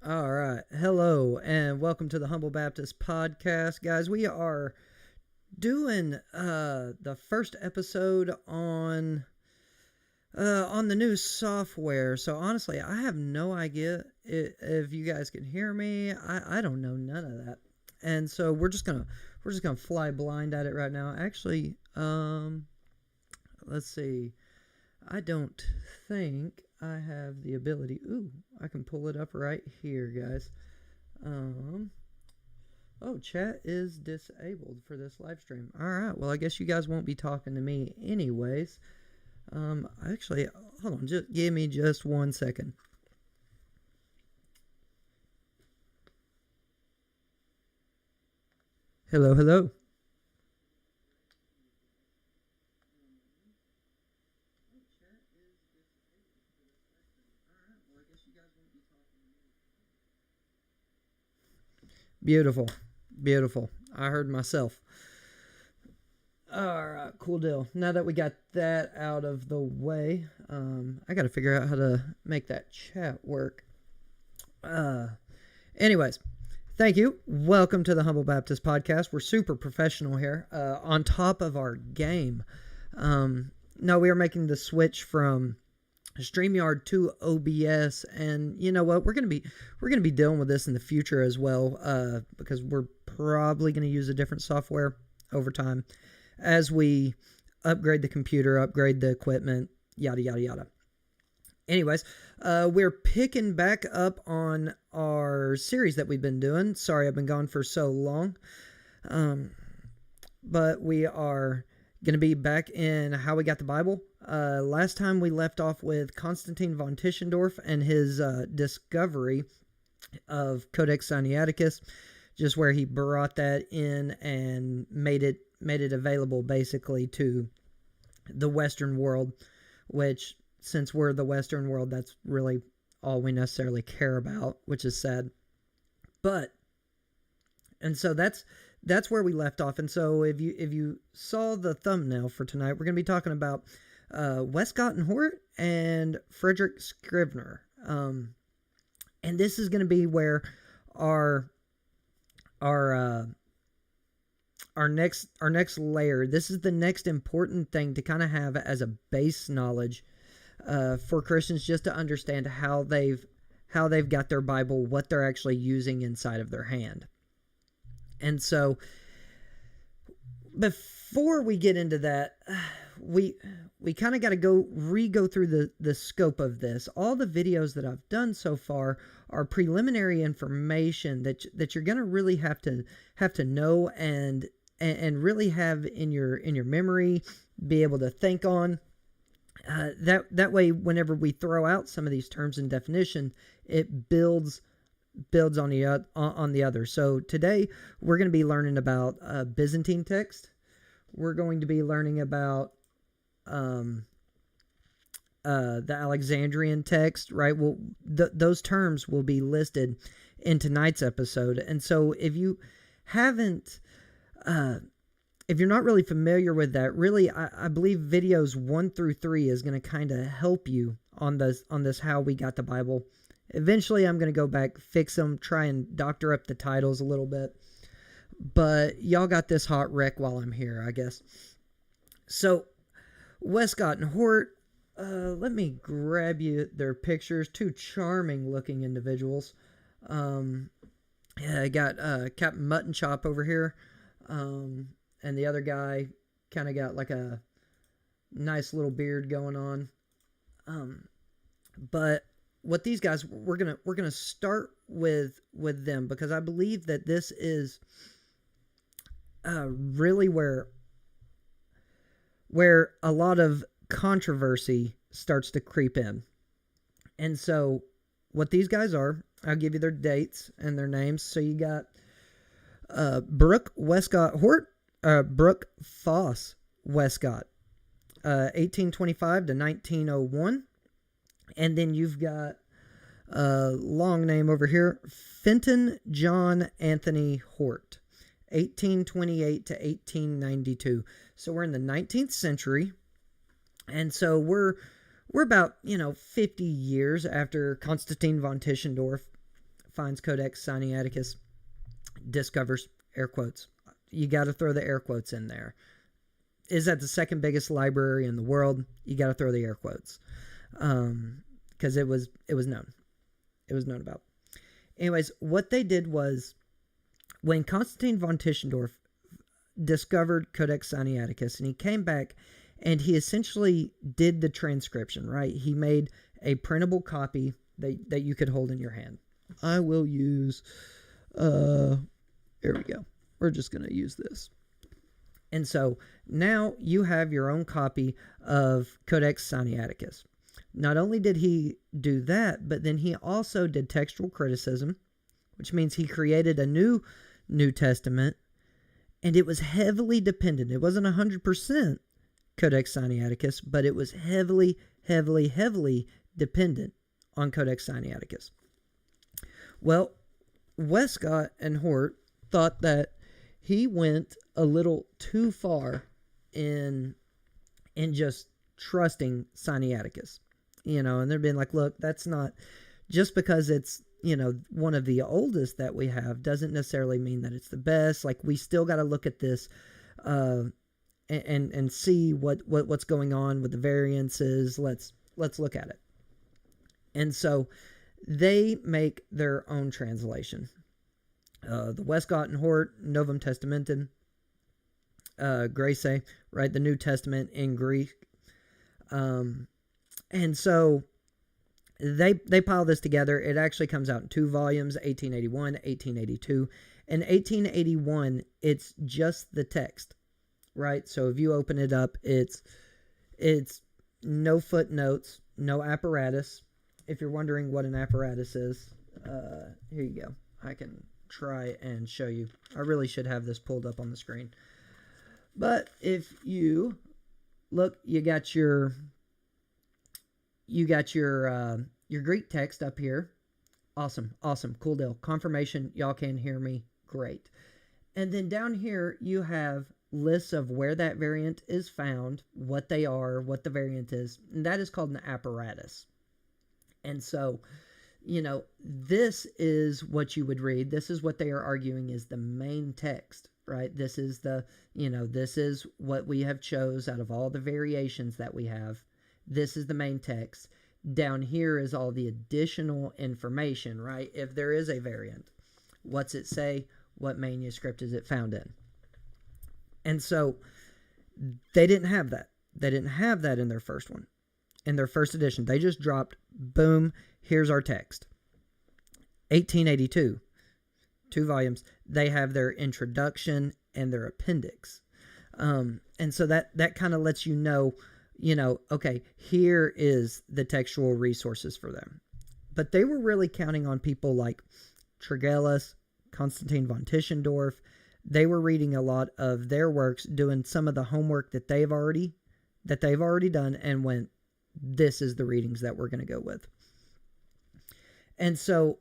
All right. Hello, and welcome to the Humble Baptist Podcast, guys. We are doing the first episode on the new software. So honestly, I have no idea if you guys can hear me. I don't know none of that, and so we're just gonna fly blind at it right now. Actually, let's see. I don't think I have the ability. Ooh, I can pull it up right here, guys. Oh, chat is disabled for this live stream. All right. Well, I guess you guys won't be talking to me anyways. Actually, hold on. Just give me just 1 second. Hello, hello. Beautiful. Beautiful. I heard myself. All right, cool deal. Now that we got that out of the way, I got to figure out how to make that chat work. Anyways, thank you. Welcome to the Humble Baptist Podcast. We're super professional here, on top of our game. No, we are making the switch from StreamYard to OBS, and you know what? We're gonna be dealing with this in the future as well, because we're probably gonna use a different software over time as we upgrade the computer, upgrade the equipment, yada yada yada. Anyways, we're picking back up on our series that we've been doing. Sorry, I've been gone for so long, but we are going to be back in How We Got the Bible. Last time we left off with Constantine von Tischendorf and his discovery of Codex Sinaiticus, just where he brought that in and made it available basically to the Western world, which, since we're the Western world, that's really all we necessarily care about, which is sad. And so that's where we left off. And so if you saw the thumbnail for tonight, we're going to be talking about Westcott and Hort and Fredrick Schriveners. And this is going to be where our next layer. This is the next important thing to kind of have as a base knowledge for Christians, just to understand how they've got their Bible, what they're actually using inside of their hand. And so, before we get into that, we kind of got to go through the scope of this. All the videos that I've done so far are preliminary information that you're going to really have to know and really have in your memory, be able to think on. That way, whenever we throw out some of these terms and definition, it builds on the other. So today we're going to be learning about Byzantine text. We're going to be learning about the Alexandrian text, right? Well, those terms will be listed in tonight's episode. And so if you haven't, if you're not really familiar with that, really, I believe videos 1 through 3 is going to kind of help you on this How We Got the Bible. Eventually, I'm going to go back, fix them, try and doctor up the titles a little bit. But y'all got this hot wreck while I'm here, I guess. So, Westcott and Hort, let me grab you their pictures. Two charming looking individuals. I got Captain Mutton Chop over here. And the other guy kind of got like a nice little beard going on. But what these guys, we're gonna start with them, because I believe that this is really where a lot of controversy starts to creep in. And so what these guys are, I'll give you their dates and their names. So you got Brooke Westcott Hort, Brooke Foss Westcott, 1825 to 1901. And then you've got a long name over here, Fenton John Anthony Hort, 1828 to 1892. So we're in the 19th century. And so we're about, 50 years after Constantine von Tischendorf finds Codex Sinaiticus, discovers, air quotes. You got to throw the air quotes in there. Is that the second biggest library in the world? You got to throw the air quotes. Because it was known. It was known about. Anyways, what they did was, when Constantine von Tischendorf discovered Codex Sinaiticus, and he came back and he essentially did the transcription, right? He made a printable copy that you could hold in your hand. I will use, here we go. We're just going to use this. And so now you have your own copy of Codex Sinaiticus. Not only did he do that, but then he also did textual criticism, which means he created a New Testament, and it was heavily dependent. It wasn't 100% Codex Sinaiticus, but it was heavily dependent on Codex Sinaiticus. Well, Westcott and Hort thought that he went a little too far in just trusting Sinaiticus. And they've been like, look, that's not, just because it's, one of the oldest that we have doesn't necessarily mean that it's the best. Like, we still got to look at this and see what's going on with the variances. Let's look at it. And so they make their own translation. The Westcott and Hort, Novum Testamentum, Grace, right? The New Testament in Greek. And so they pile this together. It actually comes out in 2 volumes, 1881, 1882. In 1881, it's just the text, right? So if you open it up, it's no footnotes, no apparatus. If you're wondering what an apparatus is, here you go. I can try and show you. I really should have this pulled up on the screen. But if you look, you got your Greek text up here. Awesome. Cool deal. Confirmation. Y'all can hear me. Great. And then down here, you have lists of where that variant is found, what they are, what the variant is. And that is called an apparatus. And so, this is what you would read. This is what they are arguing is the main text, right? This is this is what we have chose out of all the variations that we have. This is the main text. Down here is all the additional information, right? If there is a variant, what's it say? What manuscript is it found in? And so they didn't have that. They didn't have that in their first one. In their first edition, they just dropped, boom, here's our text. 1882, 2 volumes. They have their introduction and their appendix. And so that kind of lets you know, okay, here is the textual resources for them. But they were really counting on people like Tregelles, Constantine von Tischendorf. They were reading a lot of their works, doing some of the homework that they've already done, and went, this is the readings that we're going to go with. And so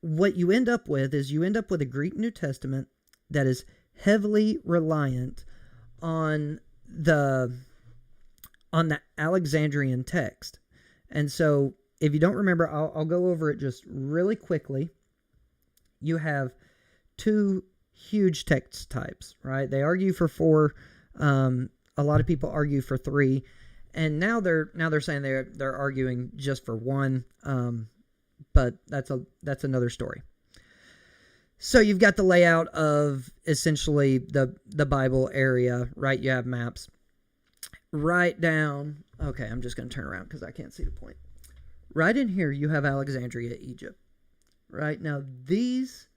what you end up with is a Greek New Testament that is heavily reliant on the Alexandrian text. And so if you don't remember, I'll go over it just really quickly. You have 2 huge text types, right? They argue for 4. A lot of people argue for 3, and now they're saying they're arguing just for 1. But that's another story. So you've got the layout of essentially the Bible area, right? You have maps. Right down. Okay, I'm just going to turn around because I can't see the point. Right in here, you have Alexandria, Egypt. Right now, these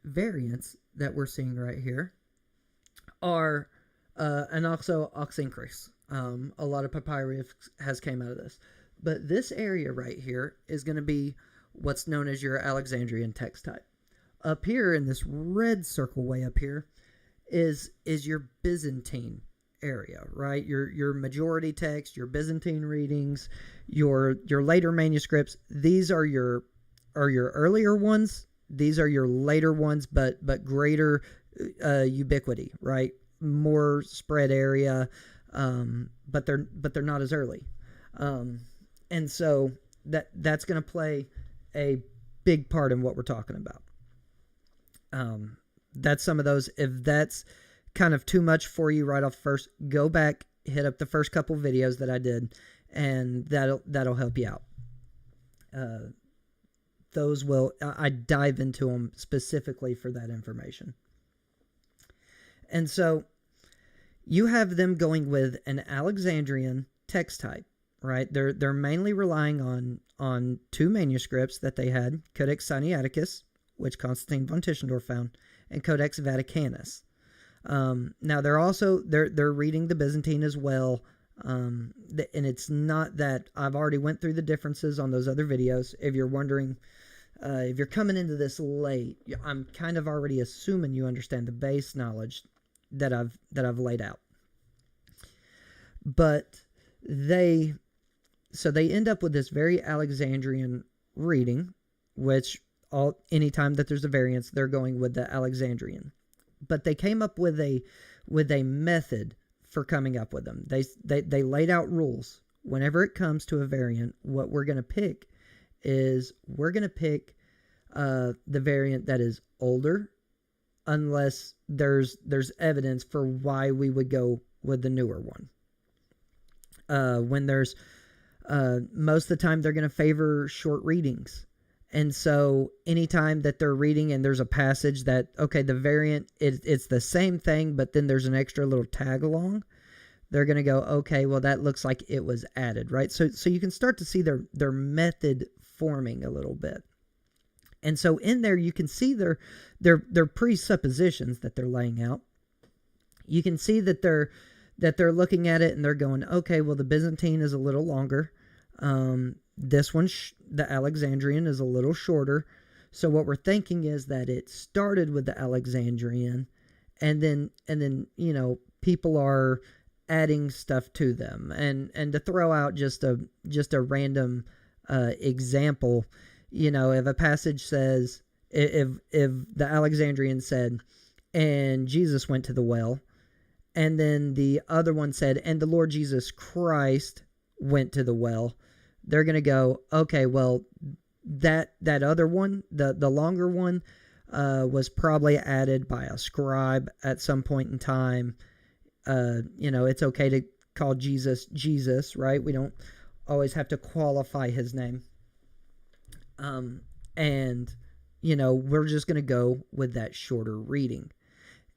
variants that we're seeing right here are, and also Oxynchros. A lot of papyrus has came out of this. But this area right here is going to be what's known as your Alexandrian text type. Up here in this red circle way up here is your Byzantine area, right? Your majority text, your Byzantine readings, your later manuscripts. These are your earlier ones. These are your later ones, but greater ubiquity, right? More spread area, but they're not as early, and so that's going to play a big part in what we're talking about. That's some of those. If that's kind of too much for you right off first, go back, hit up the first couple videos that I did, and that'll help you out. Those will, I dive into them specifically for that information. And so you have them going with an Alexandrian text type, right? They're mainly relying on two manuscripts that they had, Codex Sinaiticus, which Constantine von Tischendorf found, and Codex Vaticanus. Now they're reading the Byzantine as well, and it's not that I've already went through the differences on those other videos. If you're wondering, if you're coming into this late, I'm kind of already assuming you understand the base knowledge that I've laid out. But they end up with this very Alexandrian reading, which anytime that there's a variance, they're going with the Alexandrian. But they came up with a method for coming up with them. They laid out rules. Whenever it comes to a variant, what we're going to pick is we're going to pick the variant that is older, unless there's evidence for why we would go with the newer one. When there's most of the time they're going to favor short readings. And so anytime that they're reading and there's a passage that, okay, the variant, it's the same thing, but then there's an extra little tag along, they're going to go, okay, well, that looks like it was added, right? So you can start to see their method forming a little bit. And so in there, you can see their presuppositions that they're laying out. You can see that they're looking at it and they're going, okay, well, the Byzantine is a little longer. This one, the Alexandrian, is a little shorter. So what we're thinking is that it started with the Alexandrian, and then people are adding stuff to them. And to throw out just a random example, if a passage says, if the Alexandrian said, and Jesus went to the well, and then the other one said, and the Lord Jesus Christ went to the well, they're going to go, okay, well, that other one, the longer one, was probably added by a scribe at some point in time. It's okay to call Jesus, right? We don't always have to qualify his name. We're just going to go with that shorter reading.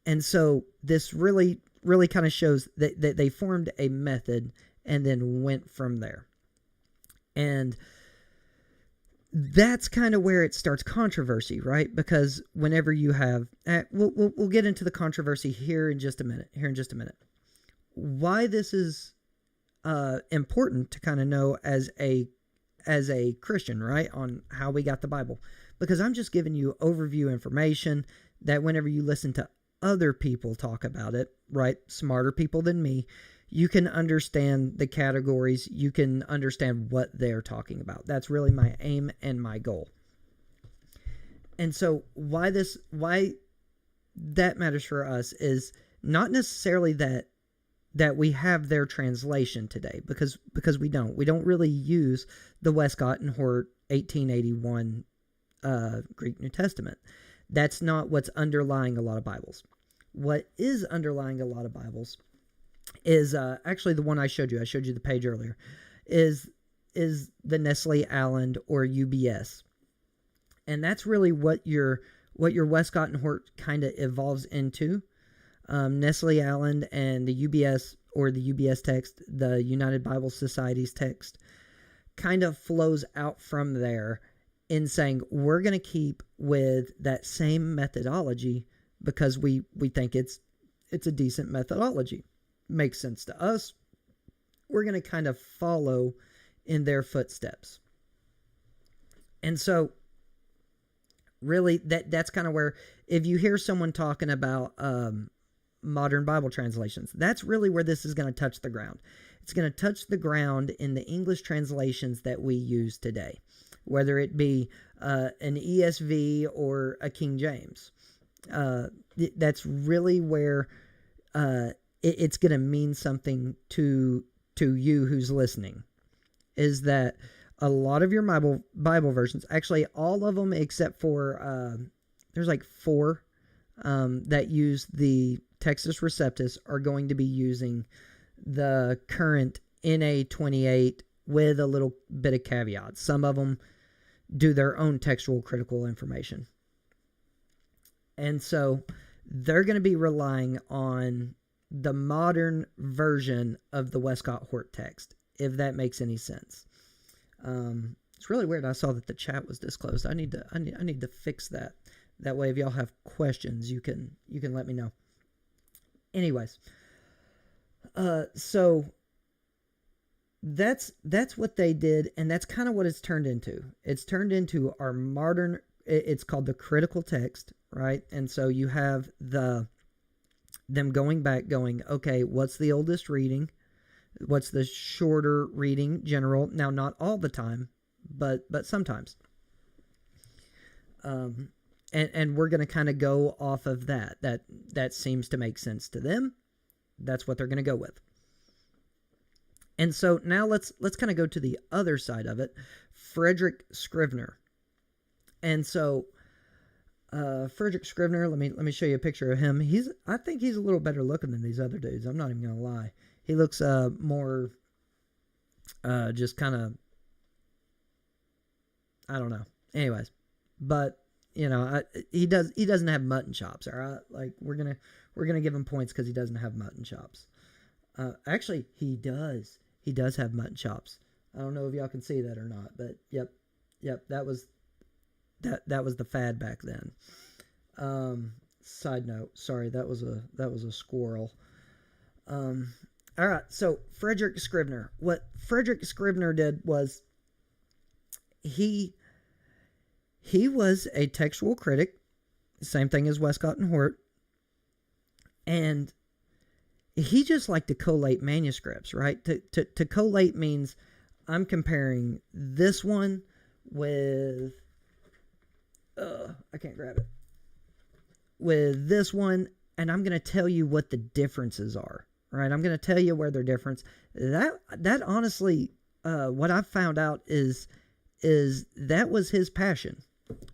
And so this really, really kind of shows that they formed a method and then went from there. And that's kind of where it starts controversy, right? Because whenever you have, we'll get into the controversy here in just a minute. Why this is important to kind of know as a Christian, right, on how we got the Bible. Because I'm just giving you overview information that whenever you listen to other people talk about it, right, smarter people than me, you can understand the categories, you can understand what they're talking about. That's really my aim and my goal. And so why that matters for us is not necessarily that we have their translation today, because we don't really use the Westcott and Hort 1881 Greek New Testament. That's not what's underlying a lot of Bibles. What is underlying a lot of Bibles is actually the one I showed you the page earlier, is the Nestle Aland or UBS. And that's really what you're what your Westcott and Hort kind of evolves into. Nestle Aland and the UBS, or the UBS text, the United Bible Society's text, kind of flows out from there in saying we're going to keep with that same methodology because we think it's a decent methodology. Makes sense to us. We're going to kind of follow in their footsteps. And so really that's kind of where, if you hear someone talking about modern Bible translations, that's really where this is going to touch the ground. It's going to touch the ground in the English translations that we use today, whether it be an ESV or a King James. That's really where it's going to mean something to you who's listening, is that a lot of your Bible versions, actually all of them except for there's like 4 that use the Textus Receptus, are going to be using the current NA28 with a little bit of caveats. Some of them do their own textual critical information. And so they're going to be relying on the modern version of the Westcott Hort text, if that makes any sense. It's really weird. I saw that the chat was disclosed. I need to fix that. That way, if y'all have questions, you can let me know. Anyways, so that's what they did, and that's kind of what it's turned into. It's turned into our modern. It's called the critical text, right? And so you have them going back, going, okay, what's the oldest reading? What's the shorter reading general? Now, not all the time, but sometimes. And we're going to kind of go off of that. That seems to make sense to them. That's what they're going to go with. And so now let's kind of go to the other side of it. Fredrick Schrivener. And so Fredrick Schrivener, let me show you a picture of him. I think he's a little better looking than these other dudes. I'm not even going to lie. He looks more just kind of, I don't know. Anyways, but you know, he doesn't have mutton chops. All right, like we're gonna give him points because he doesn't have mutton chops. Actually, he does. He does have mutton chops. I don't know if y'all can see that or not, but yep, that was the fad back then. Side note, sorry, that was a squirrel. All right, so Fredrick Schrivener. What Fredrick Schrivener did was he was a textual critic, same thing as Westcott and Hort, and he just liked to collate manuscripts, right? To collate means I'm comparing this one with I can't grab it, with this one, and I'm going to tell you what the differences are. Right, I'm going to tell you where they're different. That honestly, what I've found out is that was his passion,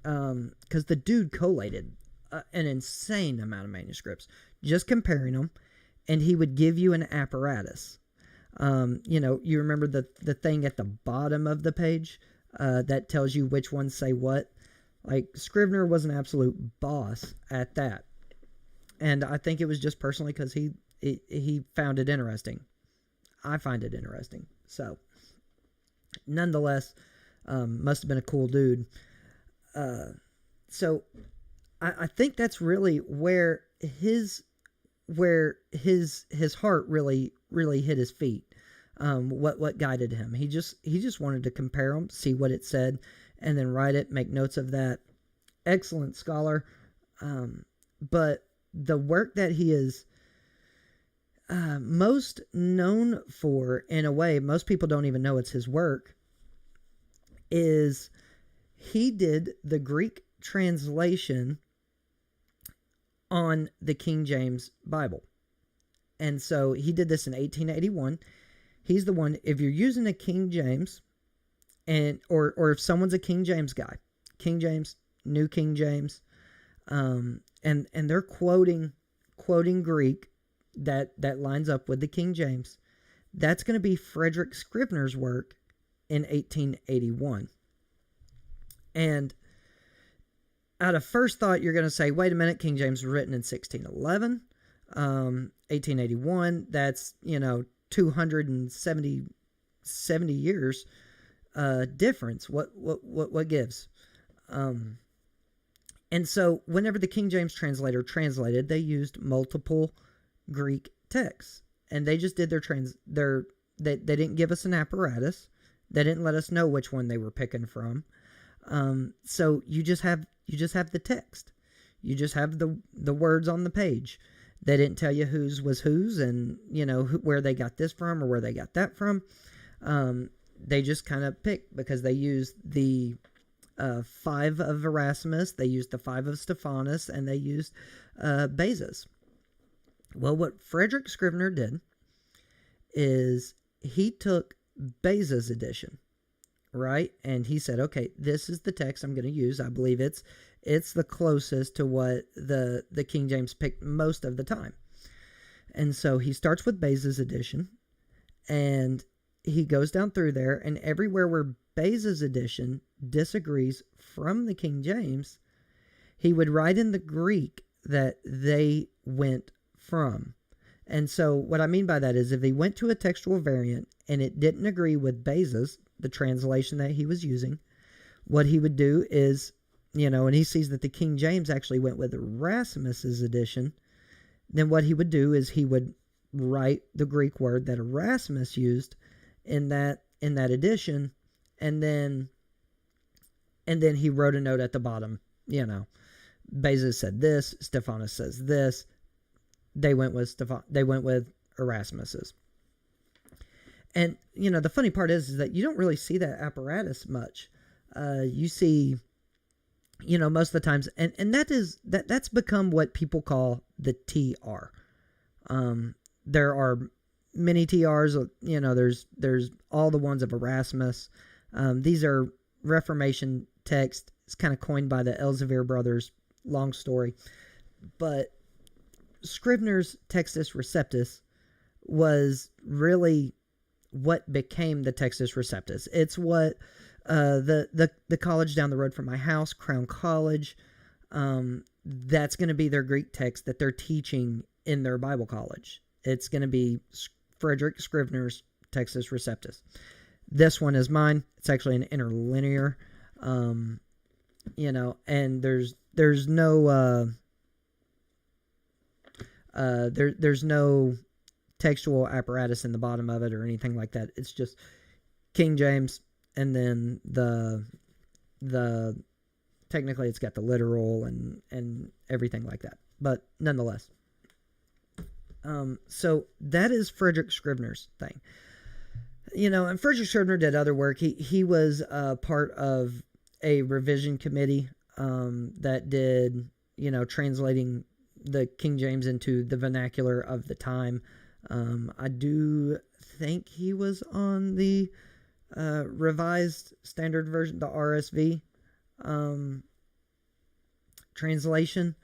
because the dude collated an insane amount of manuscripts, just comparing them, and he would give you an apparatus. You remember the thing at the bottom of the page that tells you which ones say what. Like Scrivener was an absolute boss at that, and I think it was just personally because he found it interesting. I find it interesting. So, nonetheless, must have been a cool dude. So, I think that's really where his heart really hit his feet. What guided him? He just wanted to compare them, see what it said, and then write it, make notes of that. Excellent scholar. But the work that he is most known for, in a way, most people don't even know it's his work, is he did the Greek translation on the King James Bible. And so he did this in 1881. He's the one, if you're using a King James, or if someone's a King James guy, King James, New King James, and they're quoting Greek that lines up with the King James, that's going to be Fredrick Schrivener's work, in 1881. And, out of first thought, you're going to say, wait a minute, King James was written in 1611, 1881. That's, 270 years difference. What gives? And so whenever the King James translator translated, they used multiple Greek texts, and they just did they didn't give us an apparatus. They didn't let us know which one they were picking from. So you just have the text. You just have the words on the page. They didn't tell you whose was whose, and where they got this from or where they got that from. They just kind of picked because they used the 5 of Erasmus, they used the 5 of Stephanus, and they used Beza's. Well, what Fredrick Schrivener did is he took Beza's edition, right? And he said, okay, this is the text I'm going to use. I believe it's the closest to what the King James picked most of the time. And so he starts with Beza's edition, and he goes down through there, and everywhere where Beza's edition disagrees from the King James, he would write in the Greek that they went from. And so what I mean by that is if he went to a textual variant and it didn't agree with Beza's, the translation that he was using, what he would do is, and he sees that the King James actually went with Erasmus's edition, then what he would do is he would write the Greek word that Erasmus used in that edition, and then he wrote a note at the bottom, Beza said this, Stephanus says this. They went with Erasmus's. And the funny part is that you don't really see that apparatus much. You see, most of the times, and that's become what people call the TR. There are many TRs. There's all the ones of Erasmus. These are Reformation texts. It's kind of coined by the Elsevier brothers. Long story, but Scrivener's Textus Receptus was really what became the Textus Receptus. It's what the college down the road from my house, Crown College, that's going to be their Greek text that they're teaching in their Bible college. It's going to be Fredrick Schrivener's Textus Receptus. This one is mine. It's actually an interlinear, and there's no there's no textual apparatus in the bottom of it or anything like that. It's just King James, and then the technically it's got the literal and everything like that. But nonetheless, so that is Fredrick Schrivener's thing. And Fredrick Schrivener did other work. He was part of a revision committee that did, translating the King James into the vernacular of the time. I do think he was on the Revised Standard Version, the RSV translation.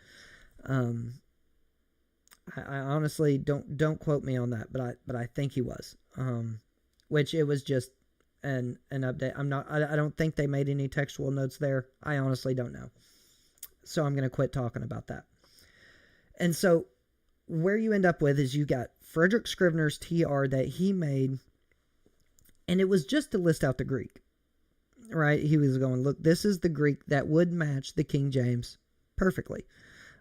I honestly don't quote me on that, but I think he was. Which it was just an update. I don't think they made any textual notes there. I honestly don't know. So I'm going to quit talking about that. And so where you end up with is you got Fredrick Schrivener's TR that he made, and it was just to list out the Greek, right? He was going, look, this is the Greek that would match the King James perfectly.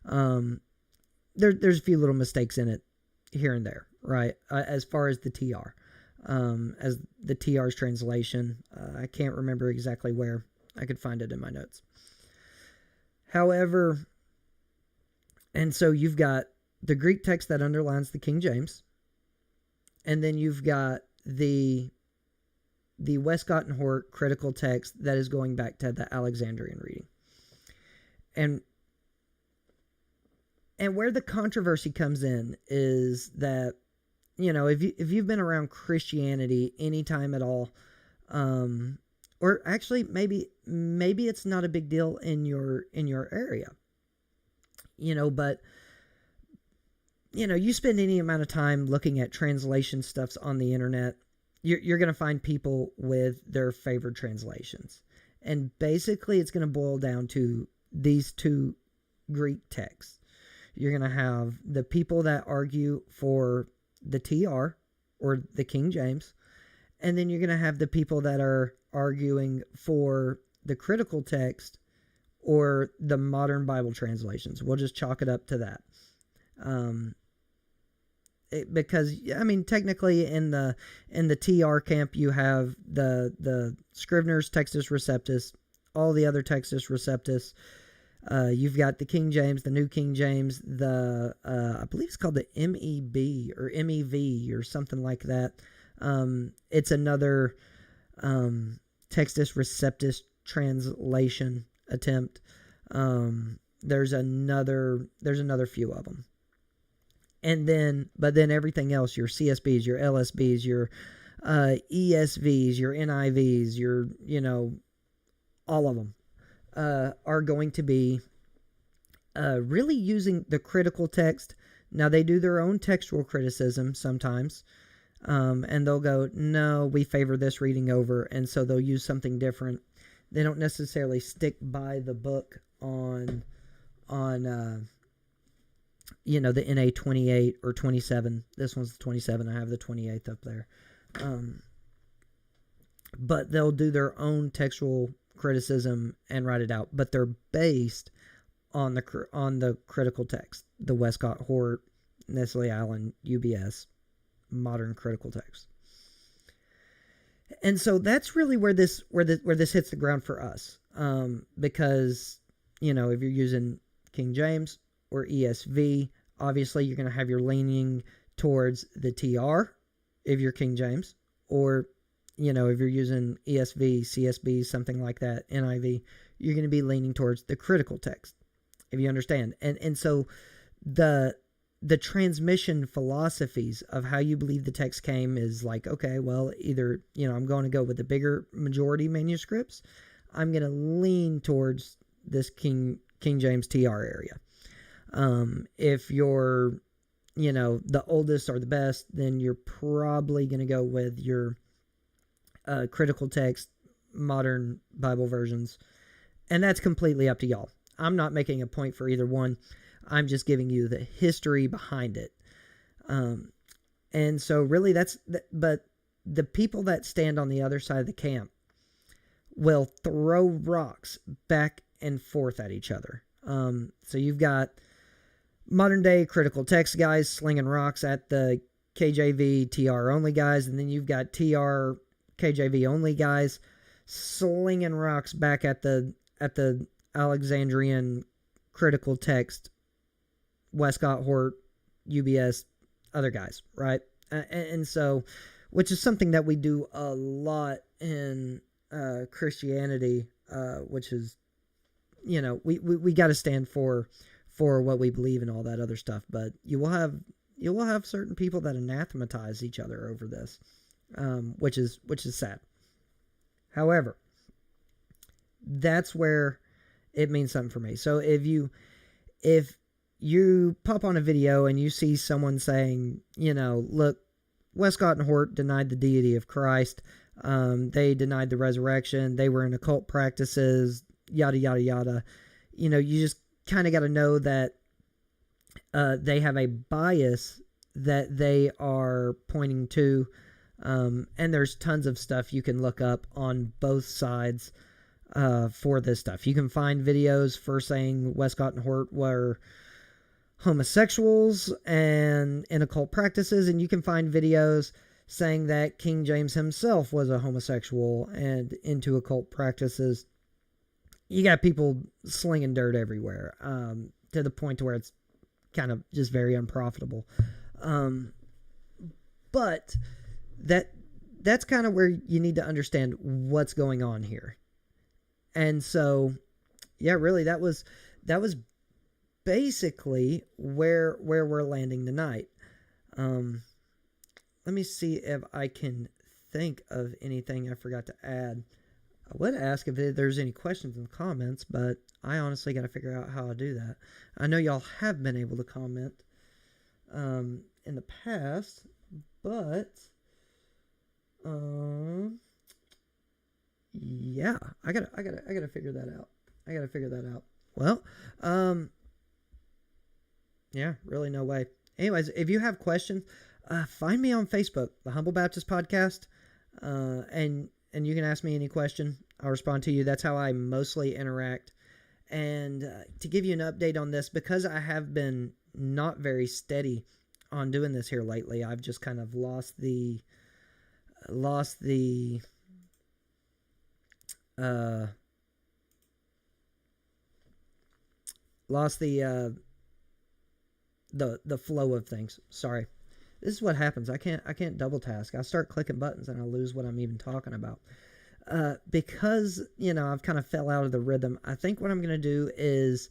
There's a few little mistakes in it here and there, right? As far as the TR. As the TR's translation. I can't remember exactly where. I could find it in my notes. However, and so you've got the Greek text that underlines the King James, and then you've got the Westcott and Hort critical text that is going back to the Alexandrian reading. And where the controversy comes in is that, if you've been around Christianity any time at all, or actually maybe it's not a big deal in your area, but you spend any amount of time looking at translation stuffs on the internet, you're going to find people with their favorite translations, and basically it's going to boil down to these two Greek texts. You're going to have the people that argue for the TR or the King James, and then you're going to have the people that are arguing for the critical text or the modern Bible translations. We'll just chalk it up to that. Because I mean, technically in the TR camp, you have the Schriveners, Textus Receptus, all the other Textus Receptus. You've got the King James, the New King James, the I believe it's called the MEB or MEV or something like that. It's another Textus Receptus translation attempt. There's another few of them. And then, but then everything else, your CSBs, your LSBs, your ESVs, your NIVs, your, all of them are going to be really using the critical text. Now, they do their own textual criticism sometimes, and they'll go, no, we favor this reading over, and so they'll use something different. They don't necessarily stick by the book on the NA 28 or 27. This one's the 27. I have the 28th up there. But they'll do their own textual criticism and write it out. But they're based on the critical text, the Westcott, Hort, Nestle Allen, UBS, modern critical text. And so that's really where this hits the ground for us. Because if you're using King James or ESV, obviously you're going to have your leaning towards the TR if you're King James, or if you're using ESV, CSB, something like that, NIV, you're going to be leaning towards the critical text, if you understand. And so the transmission philosophies of how you believe the text came is like, okay, well, either I'm going to go with the bigger majority manuscripts. I'm going to lean towards this King James TR area. If you're, the oldest or the best, then you're probably going to go with your critical text, modern Bible versions. And that's completely up to y'all. I'm not making a point for either one. I'm just giving you the history behind it. And so really but the people that stand on the other side of the camp will throw rocks back and forth at each other. So you've got modern day critical text guys slinging rocks at the KJV TR only guys, and then you've got TR KJV only guys slinging rocks back at the Alexandrian critical text Westcott, Hort, UBS, other guys, right? And so, which is something that we do a lot in Christianity, which is, we got to stand for what we believe and all that other stuff. But you will have certain people that anathematize each other over this, which is sad. However, that's where it means something for me. So if you pop on a video and you see someone saying, look, Westcott and Hort denied the deity of Christ. They denied the resurrection. They were in occult practices, yada, yada, yada. You just kind of got to know that they have a bias that they are pointing to. And there's tons of stuff you can look up on both sides for this stuff. You can find videos for saying Westcott and Hort were homosexuals and in occult practices, and you can find videos saying that King James himself was a homosexual and into occult practices. You got people slinging dirt everywhere, to the point to where it's kind of just very unprofitable. But that's kind of where you need to understand what's going on here. And so, yeah, really, that was basically where we're landing tonight. Let me see if I can think of anything I forgot to add. I would ask if there's any questions in the comments, but I honestly got to figure out how to do that. I know y'all have been able to comment in the past, but yeah, I gotta figure that out. Well, yeah, really no way. Anyways, if you have questions, find me on Facebook, the Humble Baptist Podcast, and you can ask me any question. I'll respond to you. That's how I mostly interact. And to give you an update on this, because I have been not very steady on doing this here lately, I've just kind of lost the flow of things. Sorry. This is what happens. I can't double task. I start clicking buttons and I lose what I'm even talking about. Because, I've kind of fell out of the rhythm. I think what I'm going to do is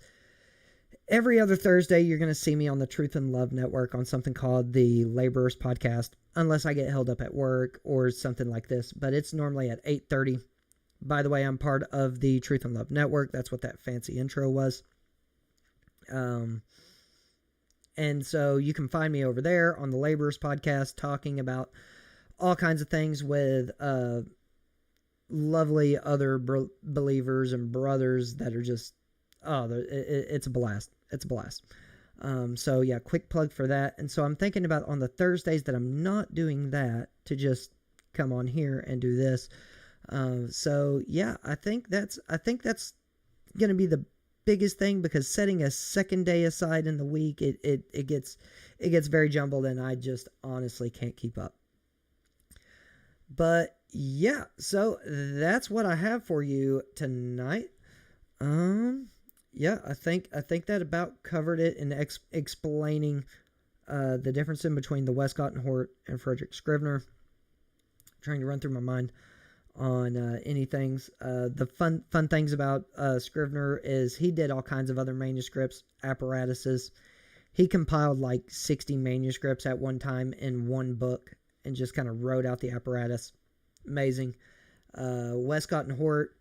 every other Thursday, you're going to see me on the Truth and Love Network on something called the Laborers Podcast, unless I get held up at work or something like this. But it's normally at 8:30. By the way, I'm part of the Truth and Love Network. That's what that fancy intro was. And so you can find me over there on the Laborers Podcast talking about all kinds of things with lovely other believers and brothers that are just, it's a blast. It's a blast. So yeah, quick plug for that. And so I'm thinking about on the Thursdays that I'm not doing that to just come on here and do this. So yeah, I think that's going to be the biggest thing, because setting a second day aside in the week, it gets very jumbled, and I just honestly can't keep up. But yeah, so that's what I have for you tonight. Yeah, I think that about covered it in explaining the difference in between the Westcott and Hort and Fredrick Schrivener. Trying to run through my mind on any things. The fun things about Schrivener is he did all kinds of other manuscripts, apparatuses. He compiled like 60 manuscripts at one time in one book and just kind of wrote out the apparatus. Amazing. Westcott and Hort,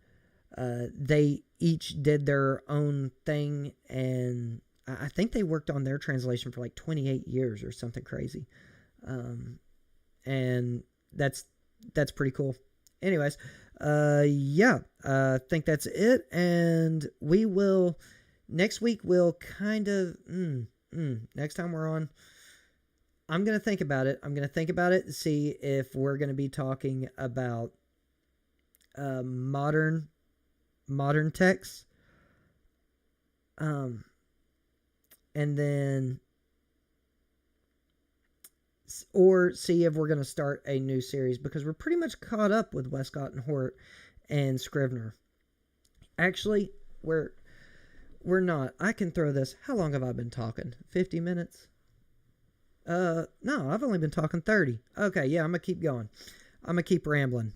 they each did their own thing, and I think they worked on their translation for like 28 years or something crazy. And that's pretty cool. Anyways, yeah, I think that's it. And we will, next week, we'll kind of, next time we're on, I'm going to think about it. I'm going to think about it and see if we're going to be talking about modern texts. And then, or see if we're going to start a new series, because we're pretty much caught up with Westcott and Hort and Schrivener. Actually, we're not. I can throw this. How long have I been talking? 50 minutes? No, I've only been talking 30. Okay, yeah, I'm going to keep going. I'm going to keep rambling.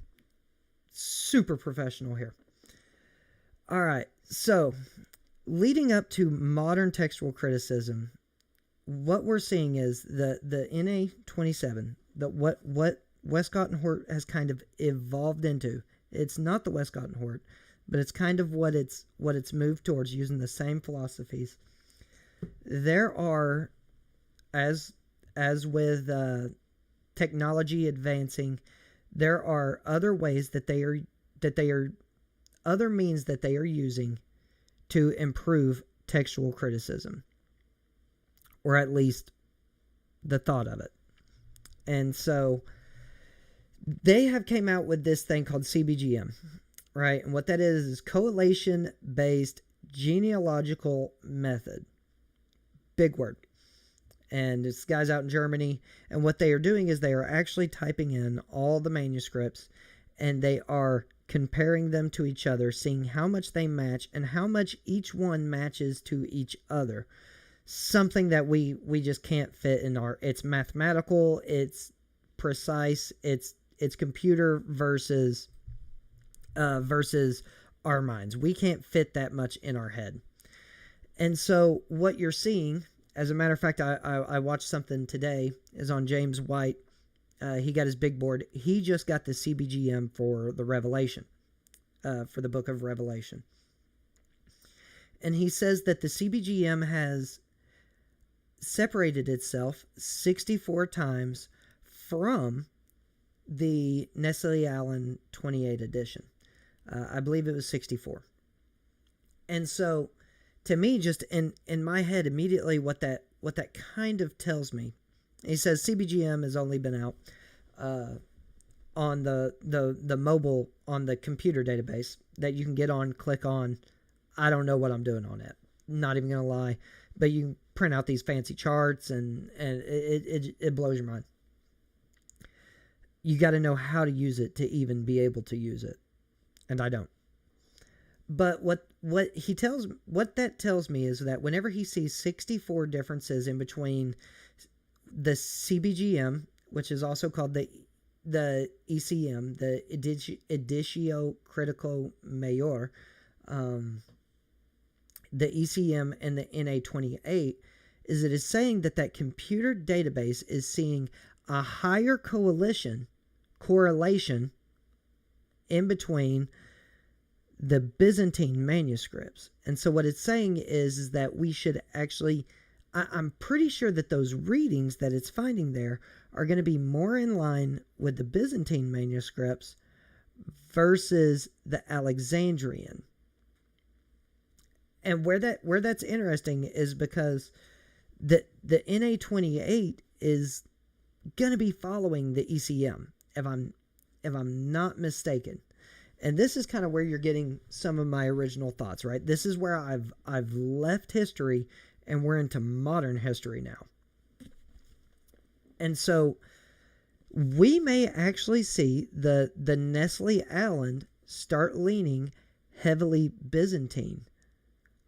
Super professional here. All right, so leading up to modern textual criticism, what we're seeing is the NA 27, what Westcott and Hort has kind of evolved into. It's not the Westcott and Hort, but it's kind of what it's moved towards, using the same philosophies. There are, as with technology advancing, there are other ways that they are other means that they are using to improve textual criticism, or at least the thought of it. And so they have came out with this thing called CBGM, right? And what that is correlation-based genealogical method. Big word. And it's guys out in Germany. And what they are doing is they are actually typing in all the manuscripts, and they are comparing them to each other, seeing how much they match and how much each one matches to each other. Something that we just can't fit in our, it's mathematical, it's precise, it's computer versus our minds. We can't fit that much in our head. And so what you're seeing, as a matter of fact, I watched something today, is on James White. He got his big board. He just got the CBGM for the Revelation, for the book of Revelation. And he says that the CBGM has separated itself 64 times from the Nestle Allen 28 edition. I believe it was 64. And so to me, just in my head immediately, what that kind of tells me, he says CBGM has only been out on the mobile, on the computer database that you can get on, click on. I don't know what I'm doing on it. Not even gonna lie, but you can print out these fancy charts, and it blows your mind. You got to know how to use it to even be able to use it, and I don't. But what that tells me is that whenever he sees 64 differences in between the CBGM, which is also called the ECM, the Editio Critico Mayor, the ECM and the NA28, is it is saying that computer database is seeing a higher correlation in between the Byzantine manuscripts. And so what it's saying is that we should actually, I'm pretty sure that those readings that it's finding there are going to be more in line with the Byzantine manuscripts versus the Alexandrian. And where that's interesting is because the NA28 is going to be following the ECM, if I'm not mistaken. And this is kind of where you're getting some of my original thoughts, right? This is where I've left history and we're into modern history now. And so we may actually see the Nestle Aland start leaning heavily Byzantine.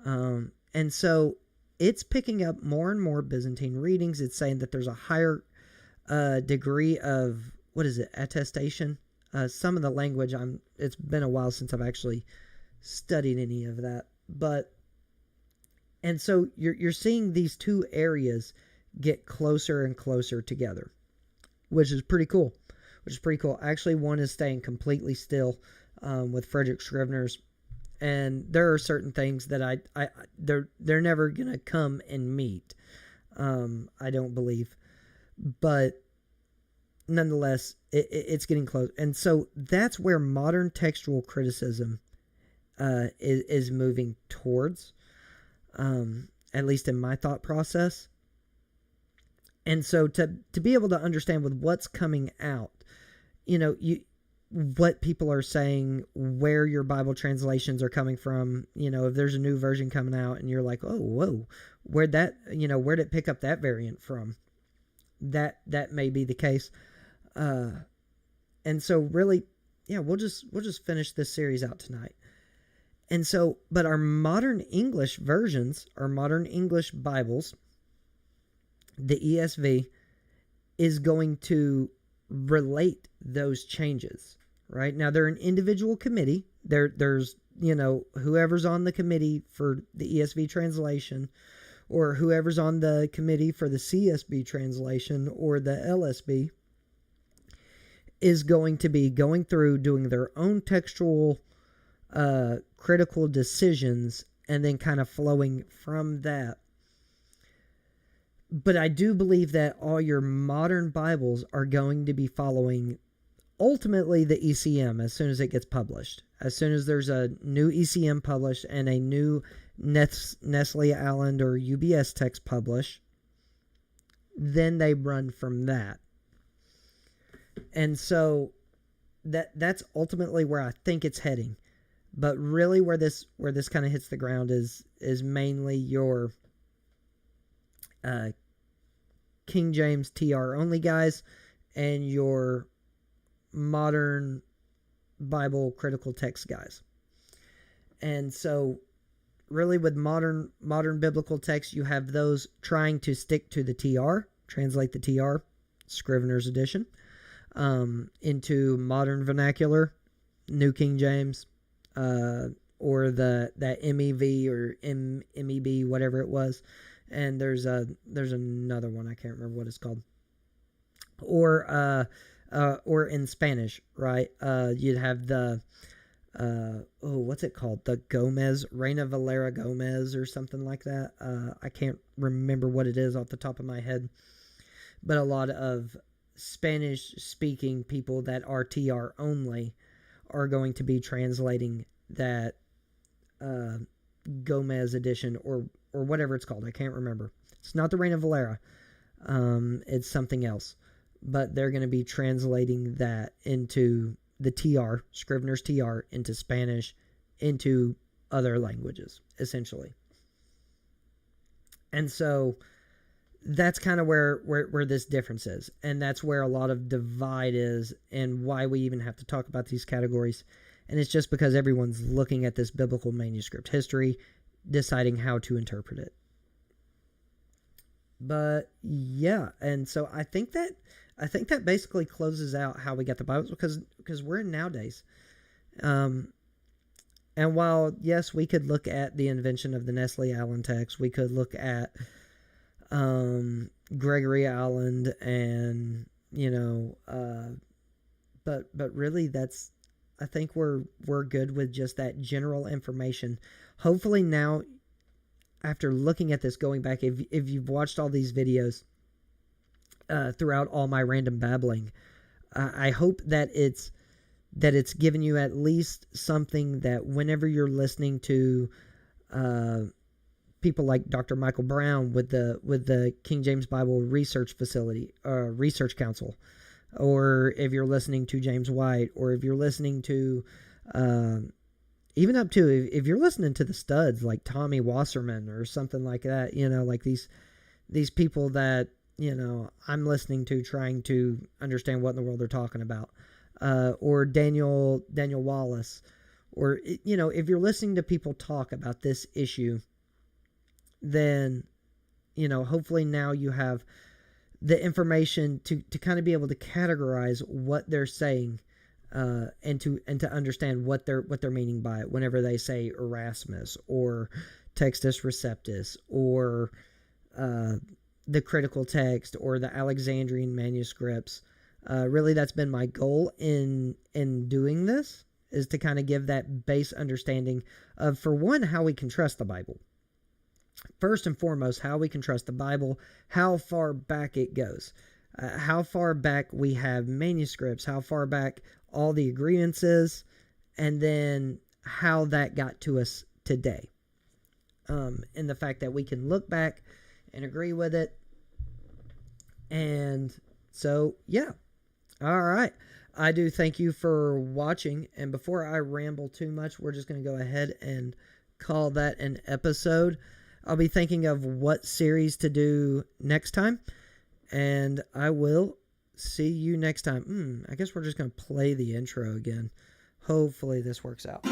And so it's picking up more and more Byzantine readings. It's saying that there's a higher degree of, attestation? Some of the language, it's been a while since I've actually studied any of that. And so you're seeing these two areas get closer and closer together, which is pretty cool. Actually, one is staying completely still with Fredrick Schriveners. And there are certain things that they're never going to come and meet, I don't believe. But nonetheless, it's getting close. And so that's where modern textual criticism is moving towards, at least in my thought process. And so to be able to understand with what's coming out, what people are saying, where your Bible translations are coming from, if there's a new version coming out and you're like, oh, whoa, where'd it pick up that variant from? That may be the case. And so really, we'll just finish this series out tonight. And so, but our modern English versions, our modern English Bibles, the ESV, is going to relate those changes, right? Now, they're an individual committee. There's, whoever's on the committee for the ESV translation, or whoever's on the committee for the CSB translation or the LSB, is going to be going through, doing their own textual critical decisions, and then kind of flowing from that. But I do believe that all your modern Bibles are going to be following ultimately the ECM as soon as it gets published. As soon as there's a new ECM published and a new Nestle Aland or UBS text published, then they run from that. And so that's ultimately where I think it's heading. But really where this kind of hits the ground is mainly your King James TR only guys and your modern Bible critical text guys. And so really with modern biblical text, you have those trying to stick to the TR, translate the TR, Scrivener's edition, into modern vernacular, New King James, or that MEV or MEB, whatever it was. And there's another one, I can't remember what it's called. Or in Spanish, right? You'd have the what's it called? The Gomez, Reina Valera Gomez or something like that. I can't remember what it is off the top of my head. But a lot of Spanish-speaking people that are TR only are going to be translating that Gomez edition or whatever it's called. I can't remember. It's not the Reina Valera. It's something else. But they're going to be translating that into the TR, Scrivener's TR, into Spanish, into other languages, essentially. And so that's kind of where this difference is. And that's where a lot of divide is, and why we even have to talk about these categories. And it's just because everyone's looking at this biblical manuscript history, deciding how to interpret it. But yeah, and so I think that basically closes out how we got the Bibles, because we're in nowadays. And while, yes, we could look at the invention of the Nestle Allen text, we could look at Gregory Allen, and but really I think we're good with just that general information. Hopefully now, after looking at this, going back, if you've watched all these videos throughout all my random babbling, I hope that it's given you at least something that whenever you're listening to people like Dr. Michael Brown with the King James Bible Research Facility, Research Council, or if you're listening to James White, or if you're listening to even up to if you're listening to the studs like Tommy Wasserman or something like that, like these people that I'm listening to, trying to understand what in the world they're talking about, or Daniel Wallace, or if you're listening to people talk about this issue, then hopefully now you have the information to kind of be able to categorize what they're saying, and to understand what they're meaning by it whenever they say Erasmus or Textus Receptus or the critical text or the Alexandrian manuscripts. Really, that's been my goal in doing this, is to kind of give that base understanding of, for one, how we can trust the Bible. First and foremost, how we can trust the Bible, how far back it goes, how far back we have manuscripts, how far back all the agreements is, and then how that got to us today. And the fact that we can look back and agree with it. And so, yeah. All right. I do thank you for watching. And before I ramble too much, we're just going to go ahead and call that an episode. I'll be thinking of what series to do next time, and I will see you next time. I guess we're just going to play the intro again. Hopefully this works out.